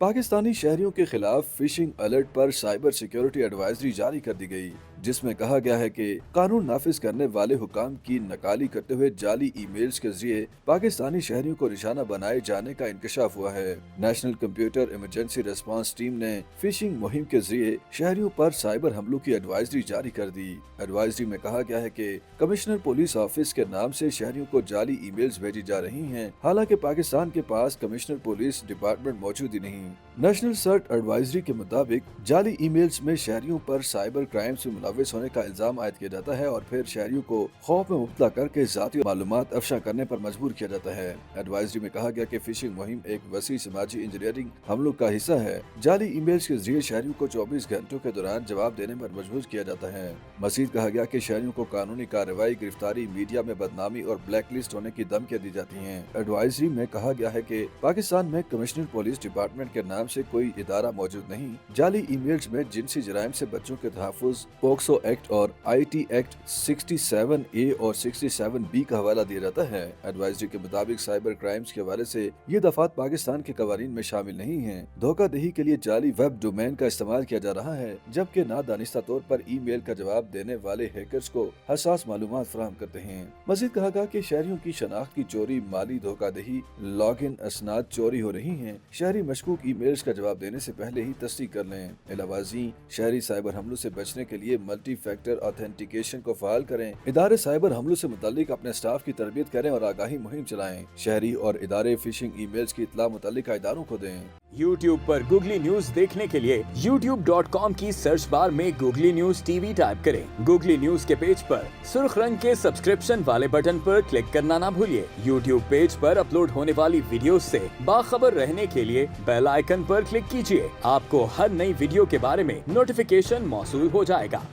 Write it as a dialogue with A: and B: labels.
A: पाकिस्तानी शहरियों के खिलाफ फिशिंग अलर्ट पर साइबर सिक्योरिटी एडवाइजरी जारी कर दी गई, जिसमें कहा गया है कि कानून नाफिज करने वाले हुकाम की नकाली करते हुए जाली ईमेल्स के जरिए पाकिस्तानी शहरियों को निशाना बनाए जाने का इंकशाफ हुआ है। National computer emergency response team ने फिशिंग मुहिम के जरिए शहरियों पर साइबर हमलों की एडवाइजरी जारी कर दी। एडवाइजरी में कहा गया है कि कमिश्नर पुलिस ऑफिस के नाम से शहरियों को जाली ईमेल्स भेजी जा रही हैं, हालांकि पाकिस्तान के पास कमिश्नर पुलिस डिपार्टमेंट मौजूद ही नहीं। नेशनल सर्च एडवाइजरी के मुताबिक जाली ईमेल्स में शहरियों पर साइबर क्राइम्स में मुलविस होने का इल्जाम आयद किया जाता है और फिर शहरियों को खौफ में मुब्तला करके जाती मालूमात अफशा करने पर मजबूर किया जाता है। एडवाइजरी में कहा गया कि फिशिंग मुहिम एक वसी समाजी इंजीनियरिंग हमलों का हिस्सा है। जाली ईमेल्स के जरिए शहरियों को 24 घंटों के दौरान जवाब देने पर मजबूर किया जाता है। मजीद कहा गया कि शहरियों को कानूनी कार्रवाई, गिरफ्तारी, मीडिया में बदनामी और ब्लैक लिस्ट होने की धमकियां दी जाती हैं। एडवाइजरी में कहा गया है कि पाकिस्तान में कमिश्नर पुलिस डिपार्टमेंट के नाम से कोई इदारा मौजूद नहीं। जाली ईमेल्स में जिनसी जराइम से बच्चों के तहफ़्फ़ुज़, पोक्सो एक्ट और IT एक्ट 67A और 67B का हवाला दिया जाता है। एडवाइजरी के मुताबिक साइबर क्राइम्स के हवाले से ये दफात पाकिस्तान के कवानीन में शामिल नहीं है। धोखाधही के लिए जाली वेब डोमेन का इस्तेमाल किया जा रहा है, जबकि नादानिस्ता तौर पर ईमेल का जवाब देने वाले हैकर्स को हसास मालूमात फराहम करते हैं। मजीद कहा गया कि शहरियों की शनाख्त की चोरी, माली धोखाधही, लॉग इन असनाद चोरी हो रही हैं। शहरी मशकूक ईमेल्स का जवाब देने से पहले ही तस्दीक कर लें। इलावाजी शहरी साइबर हमलों से बचने के लिए मल्टी फैक्टर ऑथेंटिकेशन को फाल करें। इदारे साइबर हमलों से मुतालिक अपने स्टाफ की तरबियत करें और आगाही मुहिम चलाएं। शहरी और इदारे फिशिंग ईमेल्स की इत्तला मुतल्लिका इदारों को दें।
B: YouTube पर गूगली न्यूज देखने के लिए youtube.com की सर्च बार में गूगली न्यूज TV टाइप करें। गूगली न्यूज के पेज पर सुर्ख रंग के सब्सक्रिप्शन वाले बटन पर क्लिक करना ना भूलिए। YouTube पेज पर अपलोड होने वाली वीडियोस से बाखबर रहने के लिए बेल आइकन पर क्लिक कीजिए। आपको हर नई वीडियो के बारे में नोटिफिकेशन मौसूल हो जाएगा।